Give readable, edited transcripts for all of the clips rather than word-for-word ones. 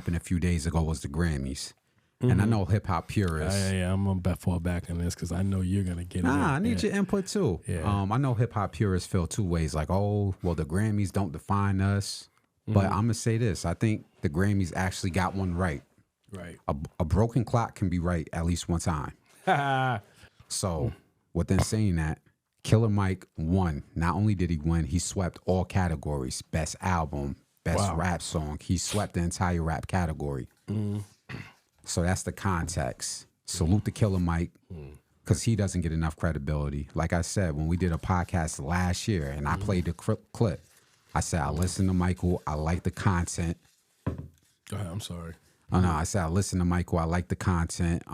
happened a few days ago was the Grammys. And I know hip hop purists. Yeah, I'm gonna fall back on this because I know you're gonna get it. I need your input too. Yeah. I know hip hop purists feel two ways. Like, oh, well, the Grammys don't define us. But I'm gonna say this: I think the Grammys actually got one right. Right. A broken clock can be right at least one time. So, within saying that, Killer Mike won. Not only did he win, he swept all categories: best album, best rap song. He swept the entire rap category. So that's the context. Salute to Killer Mike, because he doesn't get enough credibility. Like I said, when we did a podcast last year and I played the clip, I said, I listened to Michael. I like the content. Go ahead, I'm sorry. Oh, no, I said, I listened to Michael. I like the content.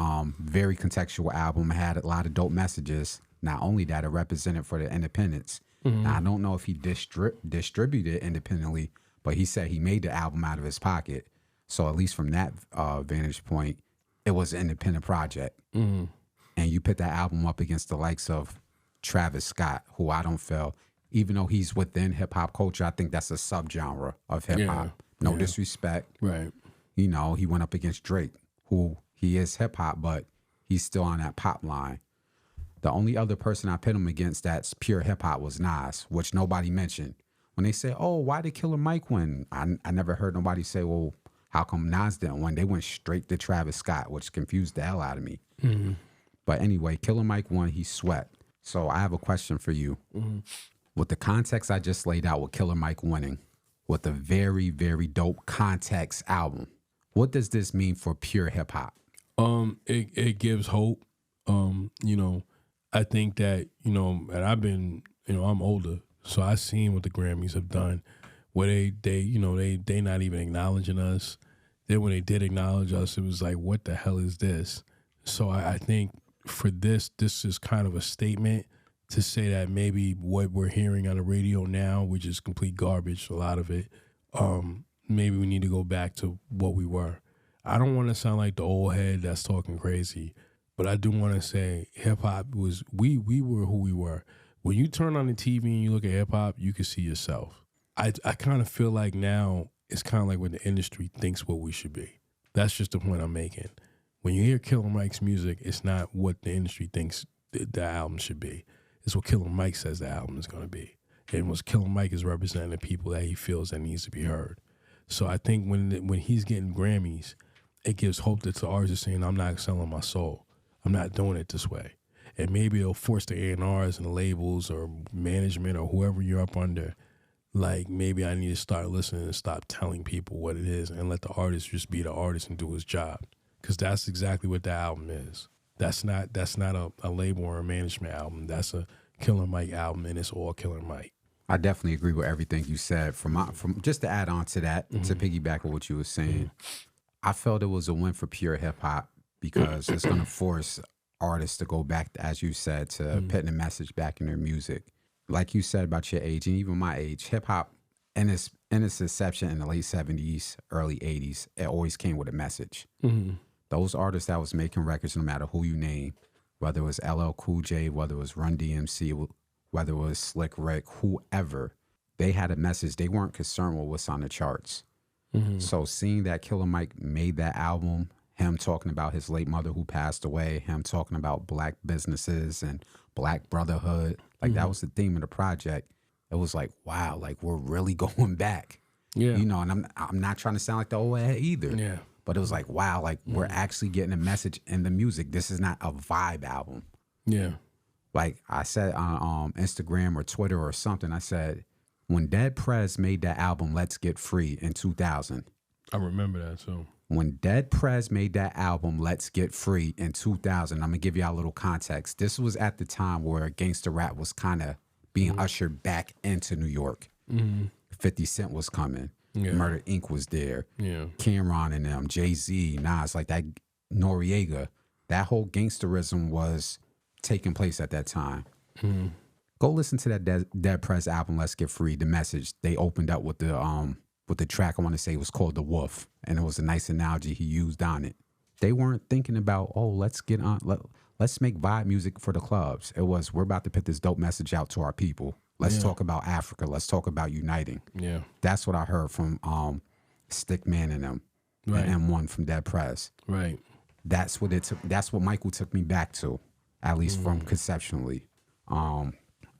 Very contextual album. It had a lot of dope messages. Not only that, it represented for the independents. Now, I don't know if he distributed it independently, but he said he made the album out of his pocket. So at least from that vantage point, it was an independent project. And you put that album up against the likes of Travis Scott, who I don't feel, even though he's within hip hop culture, I think that's a subgenre of hip hop. No disrespect. Right. You know, he went up against Drake, who he is hip hop, but he's still on that pop line. The only other person I pit him against that's pure hip hop was Nas, which nobody mentioned. When they say, oh, why did Killer Mike win? I never heard nobody say, well, how come Nas didn't win? They went straight to Travis Scott, which confused the hell out of me. But anyway, Killer Mike won. He swept. So I have a question for you. With the context I just laid out with Killer Mike winning, with a very, very dope context album, what does this mean for pure hip hop? It gives hope. You know, I think that, you know, and I've been, you know, I'm older, so I've seen what the Grammys have done, where they you know, they not even acknowledging us. Then when they did acknowledge us, it was like, what the hell is this? So I think for this is kind of a statement to say that maybe what we're hearing on the radio now, which is complete garbage, a lot of it, maybe we need to go back to what we were. I don't want to sound like the old head that's talking crazy, but I do want to say hip hop was, we were who we were. When you turn on the TV and you look at hip hop, you can see yourself. I kind of feel like now it's kind of like what the industry thinks what we should be. That's just the point I'm making. When you hear Killer Mike's music, it's not what the industry thinks the album should be. It's what Killer Mike says the album is going to be. And what Killer Mike is representing the people that he feels that needs to be heard. So I think when he's getting Grammys, it gives hope that the artist is saying, I'm not selling my soul. I'm not doing it this way. And maybe it'll force the A&Rs and the labels or management or whoever you're up under, like, maybe I need to start listening and stop telling people what it is and let the artist just be the artist and do his job. Because that's exactly what the album is. That's not a label or a management album. That's a Killer Mike album, and it's all Killer Mike. I definitely agree with everything you said. From just to add on to that, to piggyback on what you were saying, I felt it was a win for pure hip hop because it's going to force artists to go back, as you said, to putting a message back in their music. Like you said about your age and even my age, hip hop, in its inception in the late 70s, early 80s, it always came with a message. Those artists that was making records, no matter who you name, whether it was LL Cool J, whether it was Run DMC, whether it was Slick Rick, whoever, they had a message. They weren't concerned with what's on the charts. So seeing that Killer Mike made that album, him talking about his late mother who passed away, him talking about black businesses and black brotherhood, like that was the theme of the project. It was like, wow, like we're really going back. Yeah. You know, and I'm not trying to sound like the old head either. Yeah. But it was like, wow, like we're actually getting a message in the music. This is not a vibe album. Yeah. Like I said on Instagram or Twitter or something, I said, when Dead Prez made that album, Let's Get Free in 2000. I remember that too. When Dead Prez made that album, Let's Get Free in 2000, I'm going to give y'all a little context. This was at the time where gangster rap was kind of being ushered back into New York. 50 Cent was coming. Yeah. Murder Inc. was there. Yeah. Cameron and them, Jay-Z, Nas, like that, Noriega. That whole gangsterism was taking place at that time. Go listen to that Dead Prez album, Let's Get Free, the message. They opened up with the track, I want to say it was called The Wolf. And it was a nice analogy he used on it. They weren't thinking about, oh, let's get on, let's make vibe music for the clubs. It was, we're about to put this dope message out to our people. Let's talk about Africa. Let's talk about uniting. Yeah. That's what I heard from Stickman and them. Right. and M1 from Dead Prez. Right. That's what it took. That's what Michael took me back to, at least from conceptually.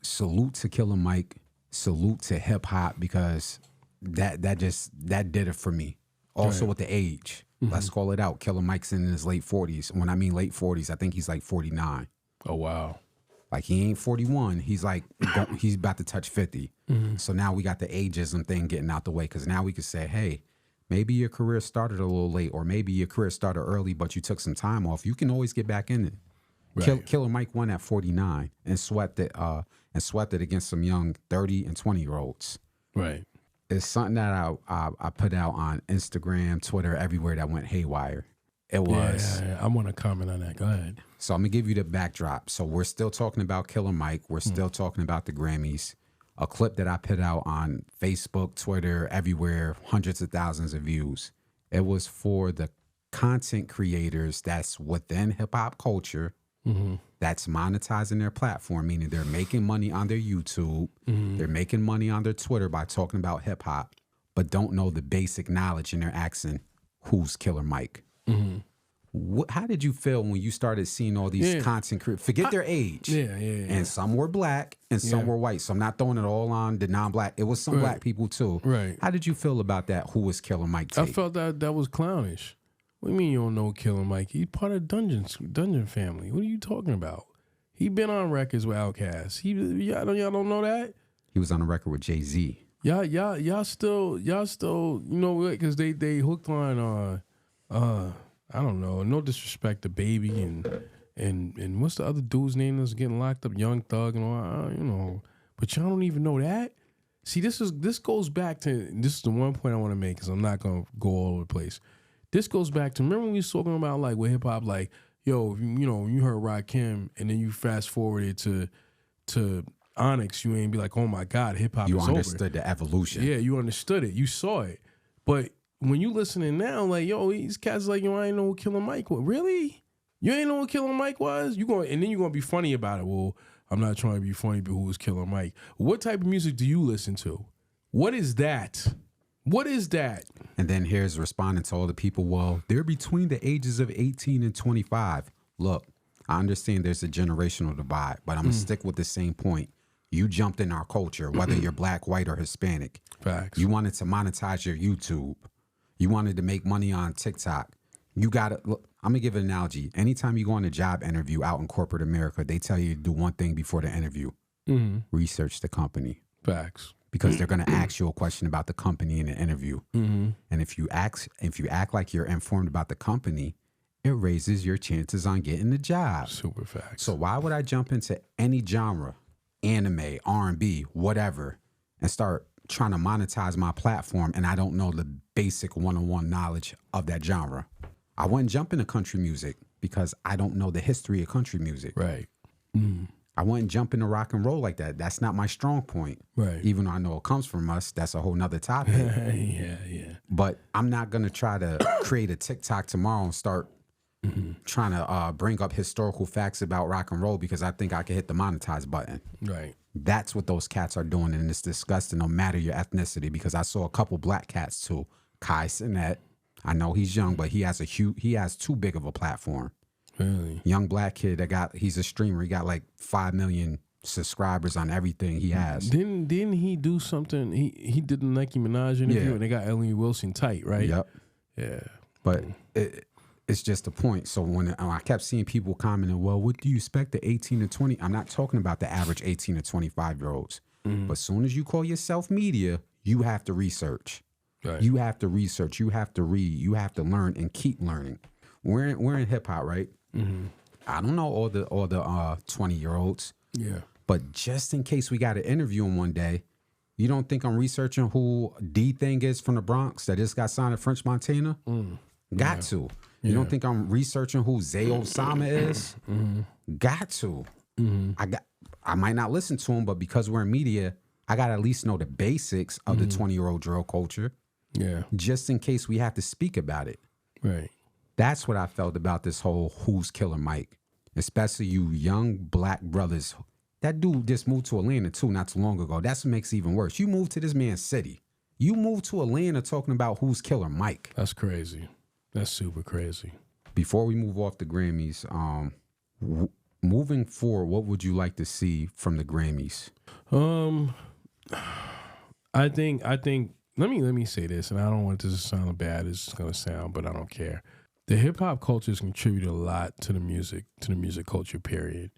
Salute to Killer Mike. Salute to hip hop, because that did it for me. Also with the age, let's call it out. Killer Mike's in his late 40s. When I mean late 40s, I think he's like 49. Oh wow. Like he ain't 41. He's like he's about to touch 50. So now we got the ageism thing getting out the way, because now we could say, hey, maybe your career started a little late, or maybe your career started early, but you took some time off. You can always get back in it. Right. Killer Mike won at 49 and swept it against some young 30 and 20-year-olds. Right. It's something that I put out on Instagram, Twitter, everywhere that went haywire. It was. Yeah. I want to comment on that. Go ahead. So I'm going to give you the backdrop. So we're still talking about Killer Mike. We're still talking about the Grammys. A clip that I put out on Facebook, Twitter, everywhere, hundreds of thousands of views. It was for the content creators that's within hip-hop culture, that's monetizing their platform, meaning they're making money on their YouTube, they're making money on their Twitter by talking about hip-hop, but don't know the basic knowledge, and they're asking, who's Killer Mike? How did you feel when you started seeing all these content creators? Forget their age. Yeah. And some were black and some were white. So I'm not throwing it all on the non-black. It was some black people too. Right. How did you feel about that? Who was Killer Mike? I felt that was clownish. What do you mean you don't know Killer Mike? He's part of Dungeon family. What are you talking about? He been on records with Outkast. Y'all don't know that? He was on a record with Jay-Z. Y'all still, you know, because they hooked on I don't know, no disrespect to Baby and what's the other dude's name that's getting locked up? Young Thug and all, you know. But y'all don't even know that. See, this goes back to, this is the one point I want to make, because I'm not gonna go all over the place. This goes back to, remember when we was talking about like with hip hop, like, yo, you know, you heard Rakim and then you fast forwarded to Onyx, you ain't be like, oh my God, hip hop is over. You understood the evolution. Yeah, you understood it. You saw it. But when you listening now, like, yo, these cats like, yo, I ain't know what Killer Mike was. Really? You ain't know what Killer Mike was? And then you're going to be funny about it. Well, I'm not trying to be funny, but who was Killer Mike? What type of music do you listen to? What is that? What is that? And then here's responding to all the people, well, they're between the ages of 18 and 25. Look, I understand there's a generational divide, but I'm going to stick with the same point. You jumped in our culture, whether you're black, white, or Hispanic. Facts. You wanted to monetize your YouTube. You wanted to make money on TikTok. You got to look. I'm gonna give an analogy. Anytime you go on a job interview out in corporate America, they tell you to do one thing before the interview: research the company. Facts. Because they're gonna ask you a question about the company in the interview, and if you act like you're informed about the company, it raises your chances on getting the job. Super facts. So why would I jump into any genre, anime, R&B, whatever, and start trying to monetize my platform and I don't know the basic one-on-one knowledge of that genre? I wouldn't jump into country music because I don't know the history of country music. Right. I wouldn't jump into rock and roll like that. That's not my strong point. Right. Even though I know it comes from us, that's a whole nother topic. Yeah. But I'm not going to try to create a TikTok tomorrow and start trying to bring up historical facts about rock and roll because I think I can hit the monetize button. Right. That's what those cats are doing, and it's disgusting no matter your ethnicity, because I saw a couple black cats too. Kai Cenat, I know he's young, but he has too big of a platform. Really? Young black kid he's a streamer. He got like 5 million subscribers on everything he has. Didn't he do something? He did the Nicki Minaj interview and they got Ellie Wilson tight, right? Yep. Yeah. But it's just a point. So when I kept seeing people commenting, well, what do you expect the 18 to 20? I'm not talking about the average 18 to 25-year-olds. But as soon as you call yourself media, you have to research. Right. You have to research. You have to read. You have to learn and keep learning. We're in hip hop, right? I don't know all the 20-year-olds. Yeah. But just in case we got to interview him one day, you don't think I'm researching who D-Thing is from the Bronx that just got signed to French Montana? Got to. You don't think I'm researching who Zay Osama is? Got to. I might not listen to him, but because we're in media, I got to at least know the basics of the 20-year-old drill culture. Yeah. Just in case we have to speak about it. Right. That's what I felt about this whole who's Killer Mike. Especially you young black brothers. That dude just moved to Atlanta too not too long ago. That's what makes it even worse. You moved to this man's city. You moved to Atlanta talking about who's Killer Mike. That's crazy. That's super crazy. Before we move off the Grammys, moving forward, what would you like to see from the Grammys? I think let me say this, and I don't want this to sound bad as it's gonna sound, but I don't care. The hip hop culture has contributed a lot to the music culture, period.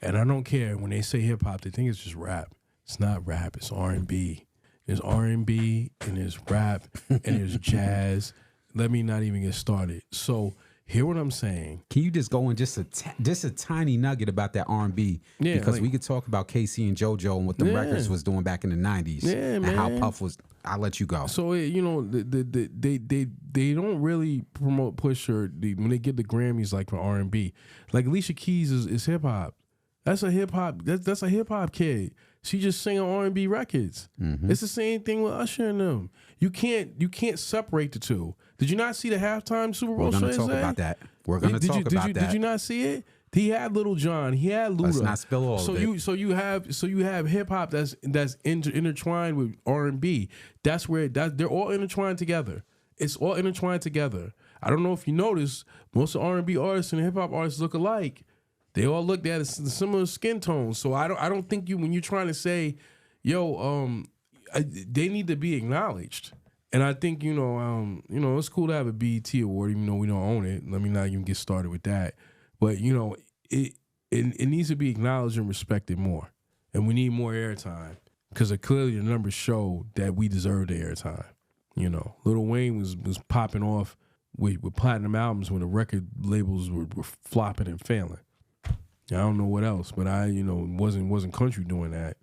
And I don't care when they say hip hop, they think it's just rap. It's not rap, it's R&B. There's R&B and there's rap and there's jazz. Let me not even get started. So hear what I'm saying. Can you just go in just a tiny nugget about that R&B? Yeah, because like, we could talk about Casey and JoJo and what the records was doing back in the 90s. Yeah, and man. how Puff was. I'll let you go. So you know, they don't really push when they get the Grammys like for R&B. Like Alicia Keys is hip hop. That's a hip hop. That's a hip hop kid. She just singing R&B records. Mm-hmm. It's the same thing with Usher and them. You can't separate the two. Did you not see the halftime Super Bowl show? We're going to talk about that. We're going to talk about that. Did you not see it? He had Little John. He had Luda. Let's not spill all of it. So you have hip hop that's intertwined with R&B. That's where they're all intertwined together. It's all intertwined together. I don't know if you notice, most of R&B artists and hip hop artists look alike. They all look at similar skin tones. So I don't think when you're trying to say, yo, they need to be acknowledged. And I think it's cool to have a BET award, even though we don't own it. Let me not even get started with that. But it needs to be acknowledged and respected more, and we need more airtime because clearly the numbers show that we deserve the airtime. Lil Wayne was popping off with platinum albums when the record labels were flopping and failing. I don't know what else, but wasn't country doing that.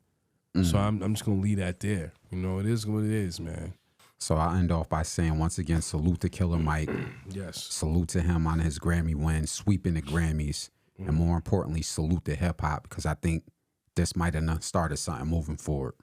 Mm. So I'm just gonna leave that there. It is what it is, man. So I'll end off by saying, once again, salute to Killer Mike. Yes. Salute to him on his Grammy win, sweeping the Grammys. And more importantly, salute to hip-hop, because I think this might have started something moving forward.